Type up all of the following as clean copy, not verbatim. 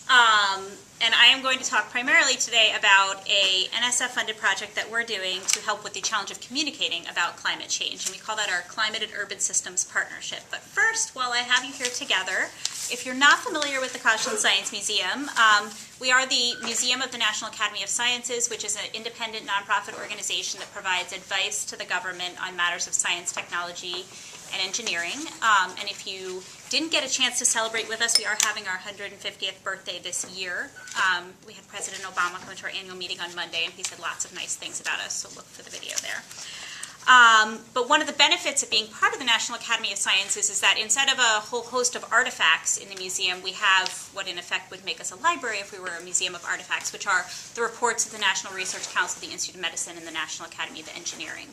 And I am going to talk primarily today about a NSF-funded project that we're doing to help with the challenge of communicating about climate change, and we call that our Climate and Urban Systems Partnership. But first, while I have you here together, if you're not familiar with the Koshland Science Museum, we are the Museum of the National Academy of Sciences, which is an independent nonprofit organization that provides advice to the government on matters of science, technology, and engineering. And if you didn't get a chance to celebrate with us, we are having our 150th birthday this year. We had President Obama come to our annual meeting on Monday, and he said lots of nice things about us, so look for the video there. But one of the benefits of being part of the National Academy of Sciences is that instead of a whole host of artifacts in the museum, we have what in effect would make us a library if we were a museum of artifacts, which are the reports of the National Research Council, the Institute of Medicine, and the National Academy of Engineering.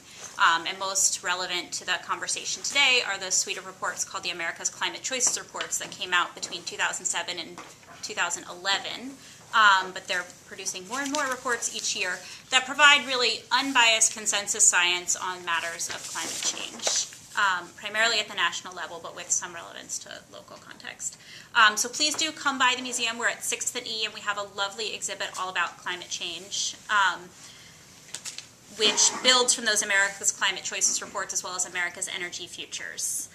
And most relevant to the conversation today are the suite of reports called the America's Climate Choices Reports that came out between 2007 and 2011. But they're producing more and more reports each year that provide really unbiased consensus science on matters of climate change, primarily at the national level, but with some relevance to local context. So please do come by the museum. We're at 6th and E, and we have a lovely exhibit all about climate change, which builds from those America's Climate Choices reports as well as America's Energy Futures.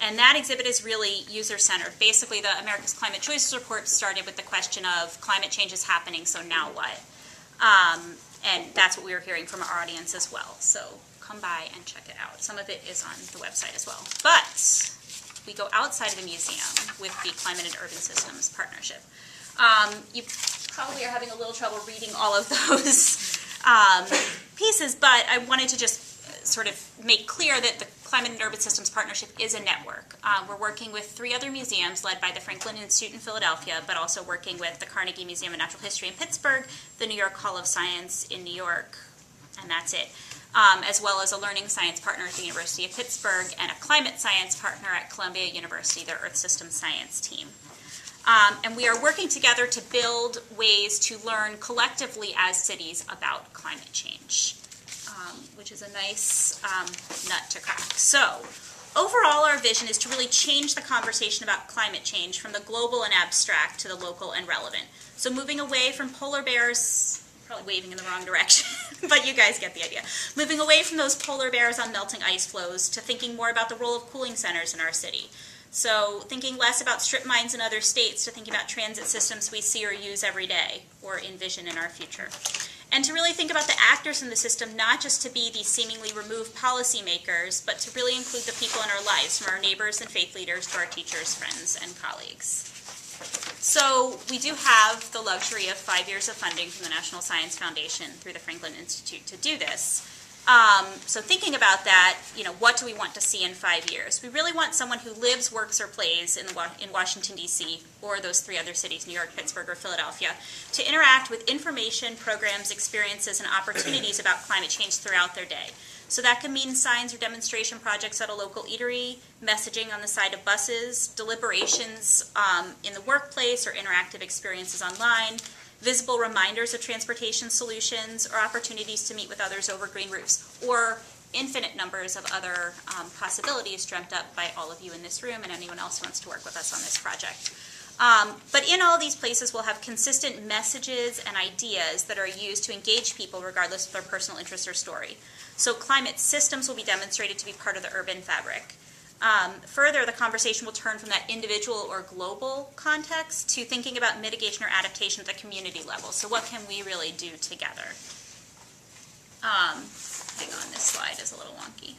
And that exhibit is really user-centered. Basically, the America's Climate Choices report started with the question of climate change is happening, so now what? And that's what we were hearing from our audience as well. So come by and check it out. Some of it is on the website as well. But we go outside of the museum with the Climate and Urban Systems Partnership. You probably are having a little trouble reading all of those pieces, but I wanted to just sort of make clear that the Climate and Urban Systems Partnership is a network. We're working with 3 other museums led by the Franklin Institute in Philadelphia, but also working with the Carnegie Museum of Natural History in Pittsburgh, the New York Hall of Science in New York, and that's it, as well as a learning science partner at the University of Pittsburgh and a climate science partner at Columbia University, their Earth Systems Science team. And we are working together to build ways to learn collectively as cities about climate change. Which is a nice nut to crack. So, overall our vision is to really change the conversation about climate change from the global and abstract to the local and relevant. So moving away from polar bears, probably waving in the wrong direction, but you guys get the idea. Moving away from those polar bears on melting ice floes to thinking more about the role of cooling centers in our city. So thinking less about strip mines in other states to thinking about transit systems we see or use every day or envision in our future. And to really think about the actors in the system, not just to be these seemingly removed policymakers, but to really include the people in our lives, from our neighbors and faith leaders to our teachers, friends, and colleagues. So we do have the luxury of 5 years of funding from the National Science Foundation through the Franklin Institute to do this. So thinking about that, what do we want to see in 5 years? We really want someone who lives, works, or plays in Washington, D.C., or those 3 other cities, New York, Pittsburgh, or Philadelphia, to interact with information, programs, experiences, and opportunities about climate change throughout their day. So that can mean signs or demonstration projects at a local eatery, messaging on the side of buses, deliberations in the workplace, or interactive experiences online, visible reminders of transportation solutions, or opportunities to meet with others over green roofs, or infinite numbers of other possibilities dreamt up by all of you in this room and anyone else who wants to work with us on this project. But in all these places, we'll have consistent messages and ideas that are used to engage people regardless of their personal interest or story. So climate systems will be demonstrated to be part of the urban fabric. Further, the conversation will turn from that individual or global context to thinking about mitigation or adaptation at the community level. So what can we really do together? Hang on, this slide is a little wonky.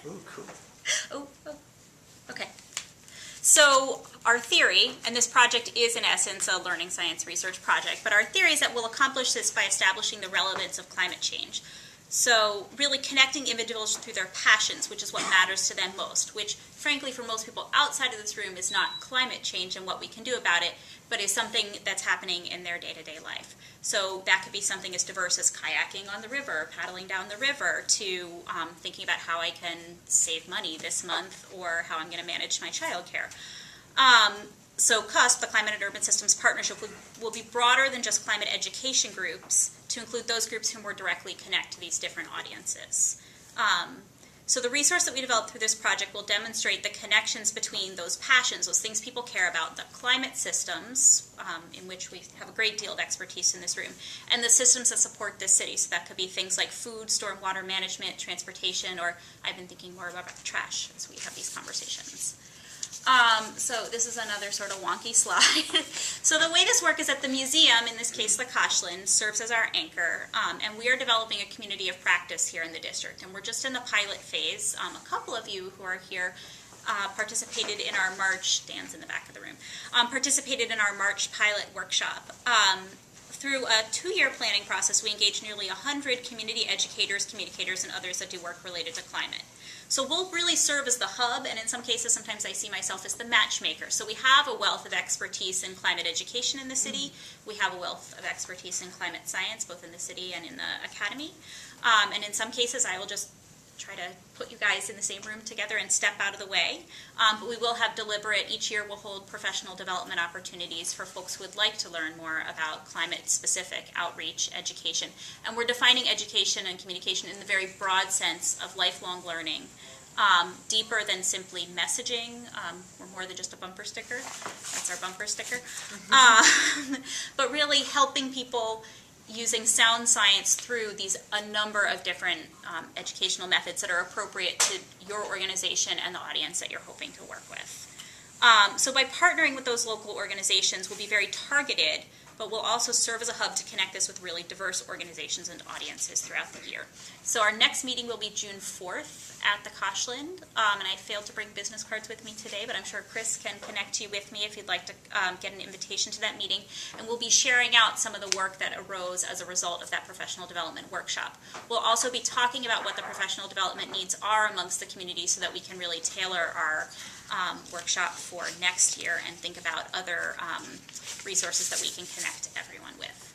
Oh, cool. Oh, okay. So our theory, and this project is in essence a learning science research project, but our theory is that we'll accomplish this by establishing the relevance of climate change. So really connecting individuals through their passions, which is what matters to them most, which frankly for most people outside of this room is not climate change and what we can do about it, but is something that's happening in their day-to-day life. So that could be something as diverse as kayaking on the river, paddling down the river, to thinking about how I can save money this month or how I'm going to manage my childcare. So CUSP, the Climate and Urban Systems Partnership, will be broader than just climate education groups to include those groups who more directly connect to these different audiences. So the resource that we developed through this project will demonstrate the connections between those passions, those things people care about, the climate systems, in which we have a great deal of expertise in this room, and the systems that support this city. So that could be things like food, stormwater management, transportation, or I've been thinking more about trash as we have these conversations. So this is another sort of wonky slide. So the way this works is that the museum, in this case the Koshland, serves as our anchor, and we are developing a community of practice here in the district, and we're just in the pilot phase. A couple of you who are here participated in our March, Dan's in the back of the room, participated in our March pilot workshop. Through a 2-year planning process, we engaged nearly 100 community educators, communicators, and others that do work related to climate. So we'll really serve as the hub, and in some cases, sometimes I see myself as the matchmaker. So we have a wealth of expertise in climate education in the city. We have a wealth of expertise in climate science, both in the city and in the academy. And in some cases, I will just try to put you guys in the same room together and step out of the way. But we will have deliberate, each year we'll hold professional development opportunities for folks who would like to learn more about climate-specific outreach education. And we're defining education and communication in the very broad sense of lifelong learning, deeper than simply messaging. We're more than just a bumper sticker. That's our bumper sticker. But really helping people using sound science through a number of different educational methods that are appropriate to your organization and the audience that you're hoping to work with. So by partnering with those local organizations, we'll be very targeted, but we'll also serve as a hub to connect this with really diverse organizations and audiences throughout the year. So our next meeting will be June 4th at the Koshland, and I failed to bring business cards with me today, but I'm sure Chris can connect you with me if you'd like to get an invitation to that meeting, and we'll be sharing out some of the work that arose as a result of that professional development workshop. We'll also be talking about what the professional development needs are amongst the community so that we can really tailor our workshop for next year and think about other resources that we can connect everyone with.